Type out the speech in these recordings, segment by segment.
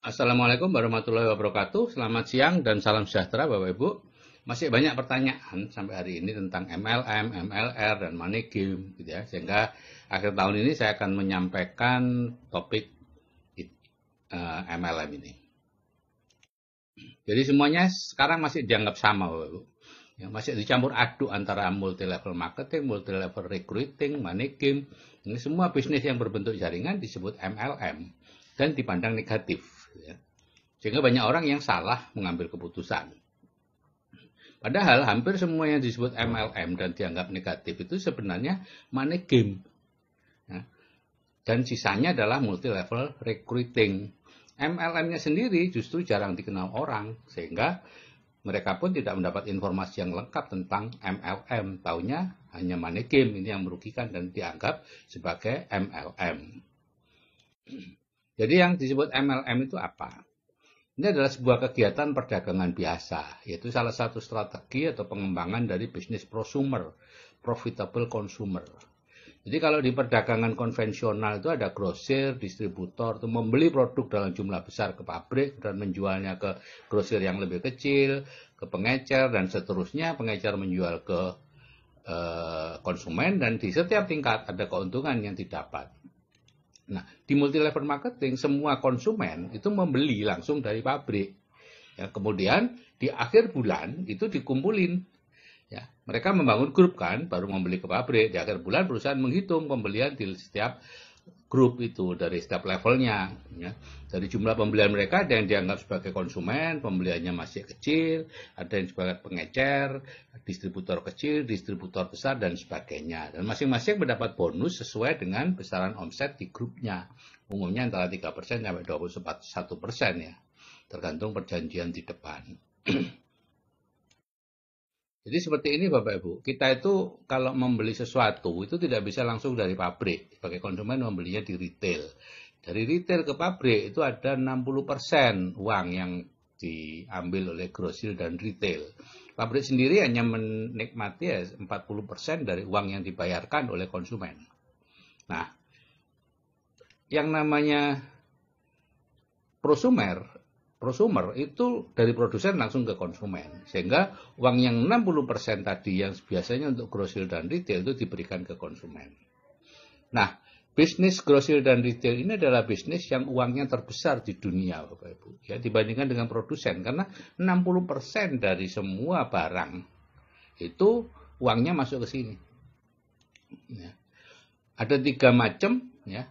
Assalamualaikum warahmatullahi wabarakatuh. Selamat siang dan salam sejahtera Bapak Ibu. Masih banyak pertanyaan sampai hari ini tentang MLM, MLR, dan money game gitu ya. Sehingga akhir tahun ini saya akan menyampaikan topik MLM ini. Jadi semuanya sekarang masih dianggap sama Bapak Ibu. Ya, masih dicampur aduk antara multi level marketing, multi level recruiting, money game. Ini semua bisnis yang berbentuk jaringan disebut MLM dan dipandang negatif. Ya. Sehingga banyak orang yang salah mengambil keputusan. Padahal hampir semua yang disebut MLM dan dianggap negatif itu sebenarnya money game. Ya. Dan sisanya adalah multi level recruiting. MLM-nya sendiri justru jarang dikenal orang, sehingga mereka pun tidak mendapat informasi yang lengkap tentang MLM. Taunya hanya money game, ini yang merugikan dan dianggap sebagai MLM. Jadi yang disebut MLM itu apa? Ini adalah sebuah kegiatan perdagangan biasa, yaitu salah satu strategi atau pengembangan dari bisnis prosumer, profitable consumer. Jadi kalau di perdagangan konvensional itu ada grosir, distributor, itu membeli produk dalam jumlah besar ke pabrik dan menjualnya ke grosir yang lebih kecil, ke pengecer, dan seterusnya. Pengecer menjual ke konsumen, dan di setiap tingkat ada keuntungan yang didapat. Nah, di multi level marketing semua konsumen itu membeli langsung dari pabrik. Ya, kemudian di akhir bulan itu dikumpulin. Ya, mereka membangun grup kan, baru membeli ke pabrik. Di akhir bulan perusahaan menghitung pembelian di setiap grup itu dari setiap levelnya. Ya. Dari jumlah pembelian mereka ada yang dianggap sebagai konsumen, pembeliannya masih kecil, ada yang sebagai pengecer, distributor kecil, distributor besar, dan sebagainya. Dan masing-masing mendapat bonus sesuai dengan besaran omset di grupnya. Umumnya antara 3% sampai 21% ya, tergantung perjanjian di depan. Jadi seperti ini Bapak Ibu, kita itu kalau membeli sesuatu itu tidak bisa langsung dari pabrik. Sebagai konsumen membelinya di retail. Dari retail ke pabrik itu ada 60% uang yang diambil oleh grosir dan retail. Pabrik sendiri hanya menikmati 40% dari uang yang dibayarkan oleh konsumen. Nah, yang namanya prosumer itu dari produsen langsung ke konsumen. Sehingga uang yang 60% tadi yang biasanya untuk grosir dan retail itu diberikan ke konsumen. Nah, bisnis grosir dan retail ini adalah bisnis yang uangnya terbesar di dunia Bapak Ibu. Ya, dibandingkan dengan produsen. Karena 60% dari semua barang itu uangnya masuk ke sini. Ya. Ada 3 macam ya,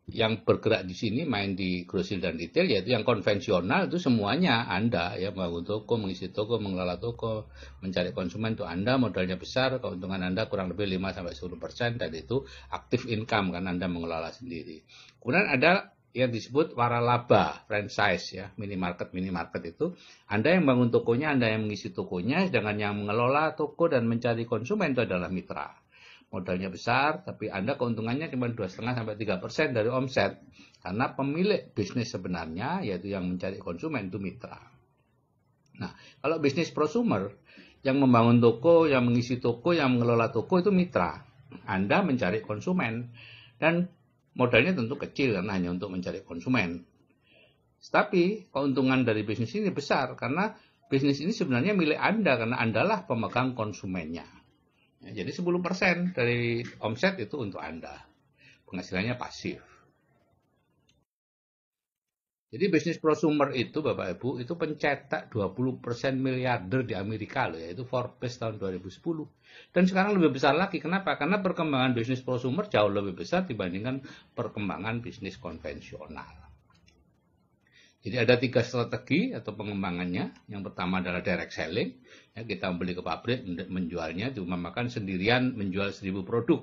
yang bergerak di sini main di grosir dan retail, yaitu yang konvensional itu semuanya Anda ya, membangun toko, mengisi toko, mengelola toko, mencari konsumen itu Anda, modalnya besar, keuntungan Anda kurang lebih 5-10% dan itu aktif income kan Anda mengelola sendiri. Kemudian ada yang disebut waralaba, franchise ya, minimarket itu Anda yang bangun tokonya, Anda yang mengisi tokonya, sedangkan yang mengelola toko dan mencari konsumen itu adalah mitra. Modalnya besar, tapi Anda keuntungannya cuma 2,5-3% dari omset. Karena pemilik bisnis sebenarnya, yaitu yang mencari konsumen, itu mitra. Nah, kalau bisnis prosumer, yang membangun toko, yang mengisi toko, yang mengelola toko, itu mitra. Anda mencari konsumen. Dan modalnya tentu kecil, karena hanya untuk mencari konsumen. Tapi, keuntungan dari bisnis ini besar, karena bisnis ini sebenarnya milik Anda, karena Andalah pemegang konsumennya. Ya, jadi 10% dari omset itu untuk Anda. Penghasilannya pasif. Jadi bisnis prosumer itu Bapak Ibu itu pencetak 20% miliarder di Amerika loh, yaitu Forbes tahun 2010. Dan sekarang lebih besar lagi. Kenapa? Karena perkembangan bisnis prosumer jauh lebih besar dibandingkan perkembangan bisnis konvensional. Jadi ada 3 strategi atau pengembangannya. Yang pertama adalah direct selling. Ya, kita membeli ke pabrik, menjualnya, diumpamakan sendirian menjual 1000 produk.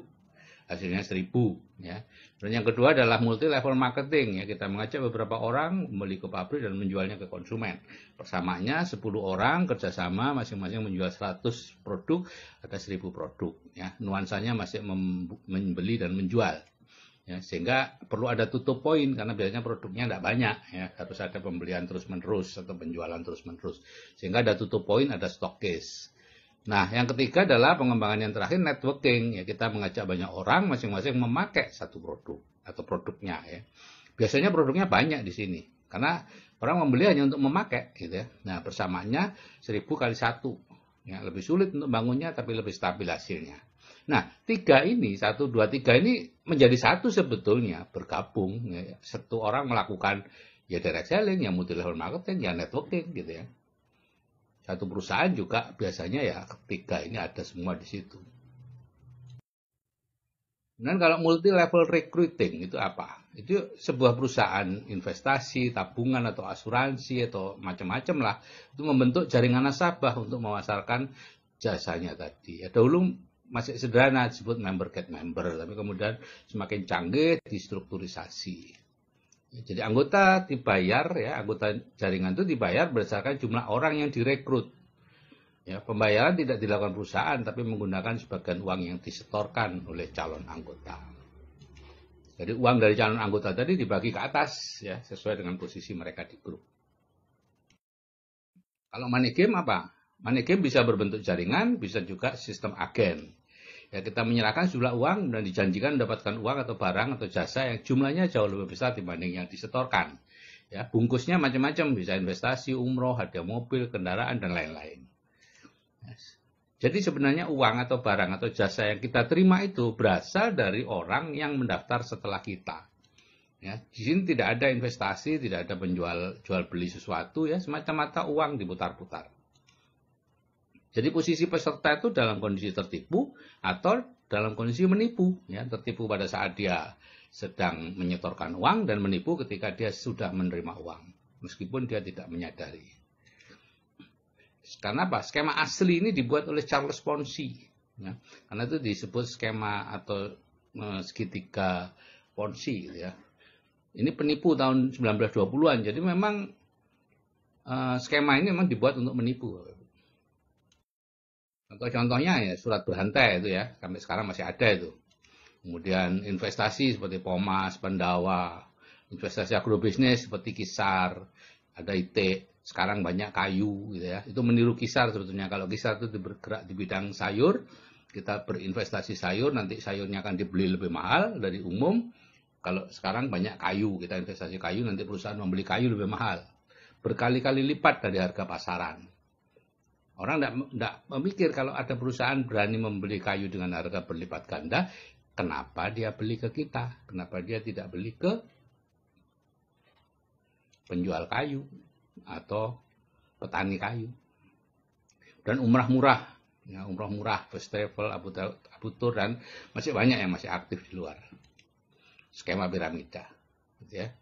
Hasilnya 1000. Ya. Dan yang kedua adalah multi level marketing. Ya, kita mengajak beberapa orang membeli ke pabrik dan menjualnya ke konsumen. Persamaannya 10 orang kerjasama, masing-masing menjual 100 produk, ada 1000 produk. Ya. Nuansanya masih membeli dan menjual. Ya, sehingga perlu ada tutup poin karena biasanya produknya tidak banyak ya, harus ada pembelian terus menerus atau penjualan terus menerus, sehingga ada tutup poin, ada stokis. Nah, yang ketiga adalah pengembangan yang terakhir, networking ya, kita mengajak banyak orang masing-masing memakai satu produk atau produknya ya. Biasanya produknya banyak di sini Karena orang membeli hanya untuk memakai, gitu ya. Nah, persamaannya 1000 kali 1. Ya, lebih sulit untuk bangunnya, tapi lebih stabil hasilnya. Nah, 3 ini, 1, 2, 3 ini menjadi satu sebetulnya, bergabung. Ya. Satu orang melakukan ya direct selling, ya multi level marketing, ya networking, gitu ya. Satu perusahaan juga biasanya ya ketiga ini ada semua di situ. Dan kalau multi level recruiting itu apa? Itu sebuah perusahaan investasi, tabungan atau asuransi atau macam-macam lah. Itu membentuk jaringan nasabah untuk memasarkan jasanya tadi. Ya, dahulu masih sederhana disebut member get member, tapi kemudian semakin canggih distrukturisasi. Jadi anggota dibayar, ya, anggota jaringan itu dibayar berdasarkan jumlah orang yang direkrut. Ya, pembayaran tidak dilakukan perusahaan, tapi menggunakan sebagian uang yang disetorkan oleh calon anggota. Jadi uang dari calon anggota tadi dibagi ke atas, ya, sesuai dengan posisi mereka di grup. Kalau money game apa? Money game bisa berbentuk jaringan, bisa juga sistem agen. Ya, kita menyerahkan sejumlah uang dan dijanjikan mendapatkan uang atau barang atau jasa yang jumlahnya jauh lebih besar dibanding yang disetorkan. Ya, bungkusnya macam-macam, bisa investasi, umroh, hadiah mobil, kendaraan, dan lain-lain. Jadi sebenarnya uang atau barang atau jasa yang kita terima itu berasal dari orang yang mendaftar setelah kita. Ya, di sini tidak ada investasi, tidak ada jual beli sesuatu, ya, semata-mata uang diputar-putar. Jadi posisi peserta itu dalam kondisi tertipu atau dalam kondisi menipu. Ya, tertipu pada saat dia sedang menyetorkan uang dan menipu ketika dia sudah menerima uang, meskipun dia tidak menyadari. Karena apa? Skema asli ini dibuat oleh Charles Ponzi. Ya, karena itu disebut skema atau segitiga Ponzi. Ya. Ini penipu tahun 1920-an. Jadi memang skema ini memang dibuat untuk menipu. Atau contohnya ya surat berhantai itu ya, sampai sekarang masih ada itu. Kemudian investasi seperti Pomas, Pendawa, investasi agrobisnis seperti Kisar, ada IT, sekarang banyak Kayu gitu ya. Itu meniru Kisar sebetulnya. Kalau Kisar itu bergerak di bidang sayur, kita berinvestasi sayur, nanti sayurnya akan dibeli lebih mahal dari umum. Kalau sekarang banyak Kayu, kita investasi kayu, nanti perusahaan membeli kayu lebih mahal. Berkali-kali lipat dari harga pasaran. Orang tidak memikir kalau ada perusahaan berani membeli kayu dengan harga berlipat ganda, kenapa dia beli ke kita? Kenapa dia tidak beli ke penjual kayu atau petani kayu? Dan umrah murah, ya, umrah murah, First Travel, Abu Tur, dan masih banyak yang masih aktif di luar. Skema piramida. Gitu ya.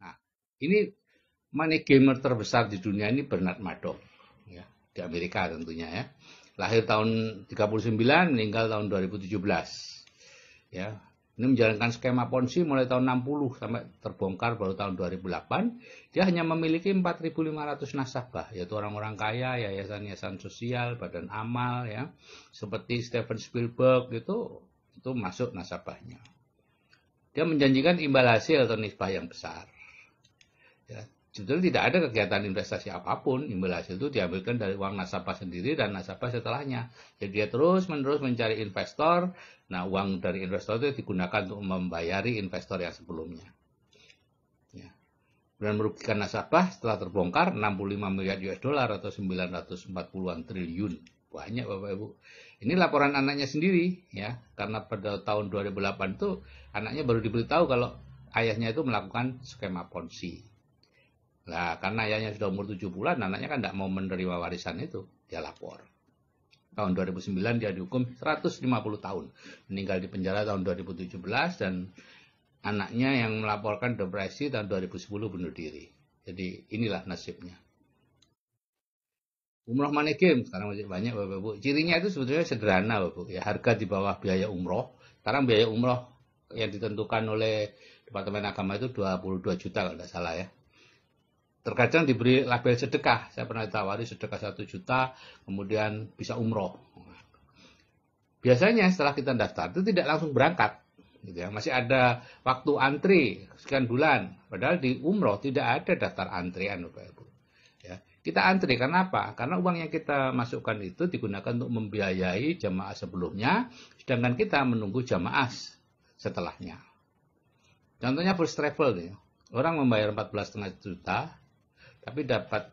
Nah, ini money gamer terbesar di dunia ini Bernard Madoff. Ya. Di Amerika tentunya ya. Lahir tahun 39, meninggal tahun 2017. Ya. Ini menjalankan skema Ponzi mulai tahun 60 sampai terbongkar baru tahun 2008. Dia hanya memiliki 4.500 nasabah, yaitu orang-orang kaya, yayasan-yayasan sosial, badan amal ya. Seperti Steven Spielberg itu masuk nasabahnya. Dia menjanjikan imbal hasil atau nisbah yang besar. Ya. Sebetulnya tidak ada kegiatan investasi apapun, imbal hasil itu diambilkan dari uang nasabah sendiri dan nasabah setelahnya. Jadi dia terus-menerus mencari investor, nah uang dari investor itu digunakan untuk membayari investor yang sebelumnya. Ya. Dan merugikan nasabah setelah terbongkar 65 miliar US dollar atau 940-an triliun. Banyak Bapak Ibu. Ini laporan anaknya sendiri, ya, karena pada tahun 2008 itu anaknya baru diberitahu kalau ayahnya itu melakukan skema Ponzi. Nah, karena ayahnya sudah umur 7 bulan, anaknya kan tidak mau menerima warisan itu. Dia lapor. Tahun 2009 dia dihukum 150 tahun. Meninggal di penjara tahun 2017 dan anaknya yang melaporkan depresi tahun 2010 bunuh diri. Jadi inilah nasibnya. Umroh money game sekarang masih banyak Bapak Ibu. Cirinya itu sebetulnya sederhana Bapak Ibu. Ya, harga di bawah biaya umroh. Sekarang biaya umroh yang ditentukan oleh Departemen Agama itu 22 juta kalau tidak salah ya. Terkadang diberi label sedekah. Saya pernah ditawari sedekah 1 juta, kemudian bisa umroh. Biasanya setelah kita daftar itu tidak langsung berangkat. Gitu ya. Masih ada waktu antri sekian bulan. Padahal di umroh tidak ada daftar antrian Bapak Ibu. Ya. Kita antri, karena apa? Karena uang yang kita masukkan itu digunakan untuk membiayai jamaah sebelumnya, sedangkan kita menunggu jamaah setelahnya. Contohnya First Travel nih. Orang membayar 14,5 juta, tapi dapat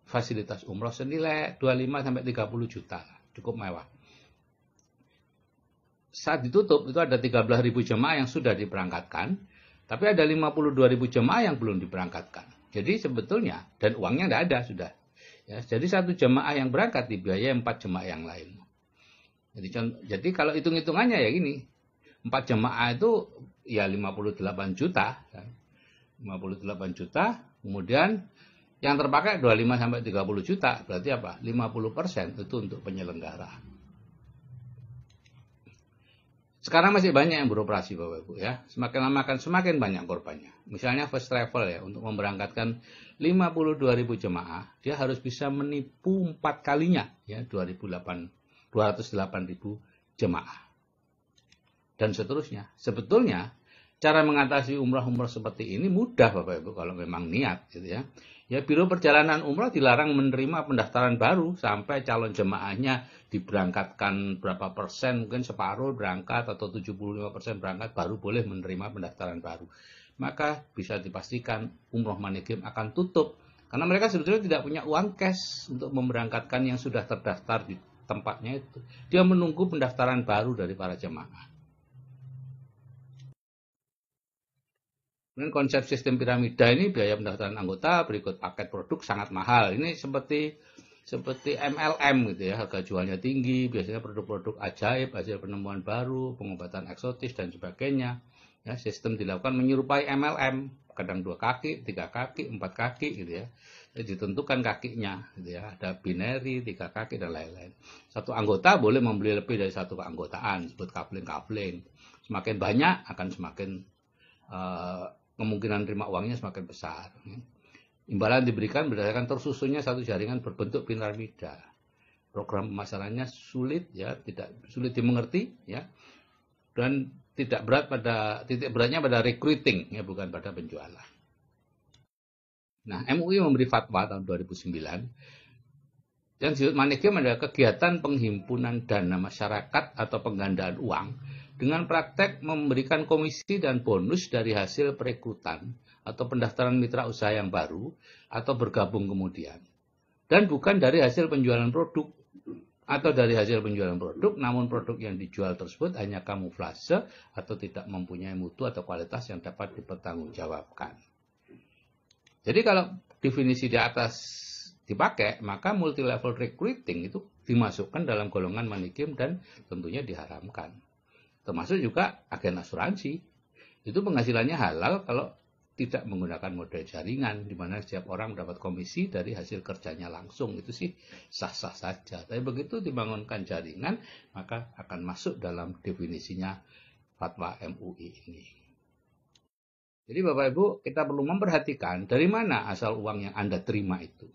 fasilitas umroh senilai 25 sampai 30 juta. Cukup mewah. Saat ditutup, itu ada 13.000 jemaah yang sudah diberangkatkan, tapi ada 52.000 jemaah yang belum diberangkatkan. Jadi sebetulnya, dan uangnya tidak ada sudah. Ya, jadi satu jemaah yang berangkat dibiayai 4 jemaah yang lain. Jadi kalau hitung-hitungannya ya gini, 4 jemaah itu ya 58 juta. 58 juta, kemudian yang terpakai 25 sampai 30 juta, berarti apa? 50% itu untuk penyelenggara. Sekarang masih banyak yang beroperasi Bapak Ibu ya. Semakin lama akan semakin banyak korbannya. Misalnya first travel ya, untuk memberangkatkan 52.000 jemaah, dia harus bisa menipu 4 kalinya ya, 208.000 jemaah. Dan seterusnya. Sebetulnya cara mengatasi umrah-umrah seperti ini mudah Bapak Ibu kalau memang niat gitu ya. Ya, Biro Perjalanan Umrah dilarang menerima pendaftaran baru sampai calon jemaahnya diberangkatkan berapa persen, mungkin separuh berangkat atau 75% berangkat, baru boleh menerima pendaftaran baru. Maka bisa dipastikan umroh Money Game akan tutup karena mereka sebetulnya tidak punya uang cash untuk memberangkatkan yang sudah terdaftar di tempatnya itu. Dia menunggu pendaftaran baru dari para jemaah. Kemudian konsep sistem piramida ini biaya pendaftaran anggota berikut paket produk sangat mahal. Ini seperti MLM gitu ya, harga jualnya tinggi, biasanya produk-produk ajaib, hasil penemuan baru, pengobatan eksotis dan sebagainya. Ya, sistem dilakukan menyerupai MLM, kadang 2 kaki, 3 kaki, 4 kaki gitu ya. Jadi ditentukan kakinya gitu ya, ada binary, 3 kaki dan lain-lain. Satu anggota boleh membeli lebih dari satu keanggotaan, disebut coupling. Semakin banyak akan semakin kemungkinan terima uangnya semakin besar. Imbalan diberikan berdasarkan tersusunnya satu jaringan berbentuk piramida. Program pemasarannya sulit ya, tidak sulit dimengerti ya, dan titik beratnya pada recruiting ya, bukan pada penjualan. Nah, MUI memberi fatwa tahun 2009 yang disebut Money Game adalah kegiatan penghimpunan dana masyarakat atau penggandaan uang dengan praktek memberikan komisi dan bonus dari hasil perekrutan atau pendaftaran mitra usaha yang baru atau bergabung kemudian. Dan bukan dari hasil penjualan produk atau dari hasil penjualan produk, namun produk yang dijual tersebut hanya kamuflase atau tidak mempunyai mutu atau kualitas yang dapat dipertanggungjawabkan. Jadi kalau definisi di atas dipakai, maka multi level recruiting itu dimasukkan dalam golongan money game dan tentunya diharamkan. Termasuk juga agen asuransi. Itu penghasilannya halal kalau tidak menggunakan model jaringan, di mana setiap orang mendapat komisi dari hasil kerjanya langsung. Itu sih sah-sah saja. Tapi begitu dibangunkan jaringan, maka akan masuk dalam definisinya fatwa MUI ini. Jadi Bapak Ibu, kita perlu memperhatikan dari mana asal uang yang Anda terima itu.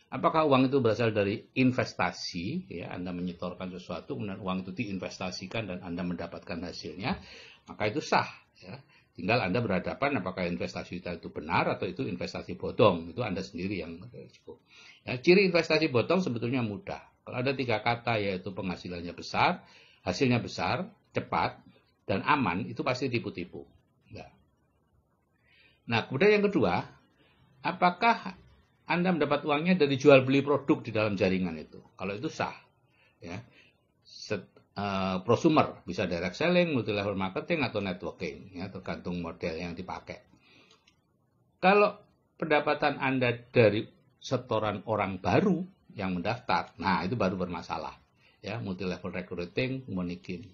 Apakah uang itu berasal dari investasi, ya, Anda menyetorkan sesuatu, kemudian uang itu diinvestasikan dan Anda mendapatkan hasilnya, maka itu sah. Ya. Tinggal Anda berhadapan apakah investasi itu benar atau itu investasi bodong. Itu Anda sendiri yang berisiko. Ya, ciri investasi bodong sebetulnya mudah. Kalau ada 3 kata, yaitu penghasilannya besar, hasilnya besar, cepat, dan aman, itu pasti tipu-tipu. Ya. Nah, kemudian yang kedua, apakah Anda mendapat uangnya dari jual beli produk di dalam jaringan itu? Kalau itu sah, ya. Prosumer bisa direct selling, multi level marketing atau networking, ya, tergantung model yang dipakai. Kalau pendapatan Anda dari setoran orang baru yang mendaftar, nah itu baru bermasalah, ya, multi level recruiting, money game.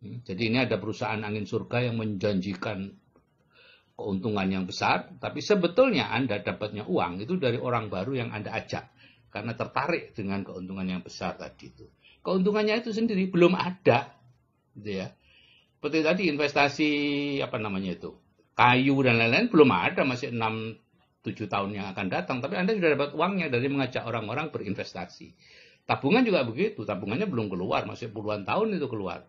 Jadi ini ada perusahaan angin surga yang menjanjikan keuntungan yang besar, tapi sebetulnya Anda dapatnya uang itu dari orang baru yang Anda ajak karena tertarik dengan keuntungan yang besar tadi itu. Keuntungannya itu sendiri belum ada, gitu ya. Seperti tadi investasi kayu dan lain-lain belum ada, masih 6-7 tahun yang akan datang, tapi Anda sudah dapat uangnya dari mengajak orang-orang berinvestasi. Tabungan juga begitu, tabungannya belum keluar, masih puluhan tahun itu keluar,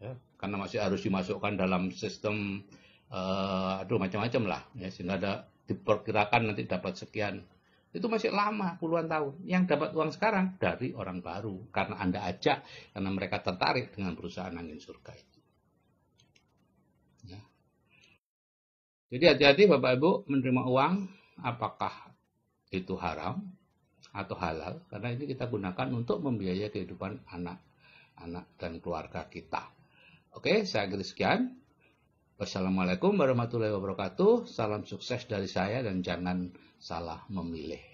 ya, karena masih harus dimasukkan dalam sistem macam-macam lah, ya, sehingga ada diperkirakan nanti dapat sekian. Itu masih lama, puluhan tahun. Yang dapat uang sekarang dari orang baru, karena Anda ajak, karena mereka tertarik dengan perusahaan angin surga itu. Ya. Jadi hati-hati Bapak Ibu menerima uang, apakah itu haram atau halal, karena ini kita gunakan untuk membiayai kehidupan anak-anak dan keluarga kita. Oke, saya akhiri sekian. Wassalamualaikum warahmatullahi wabarakatuh. Salam sukses dari saya dan jangan salah memilih.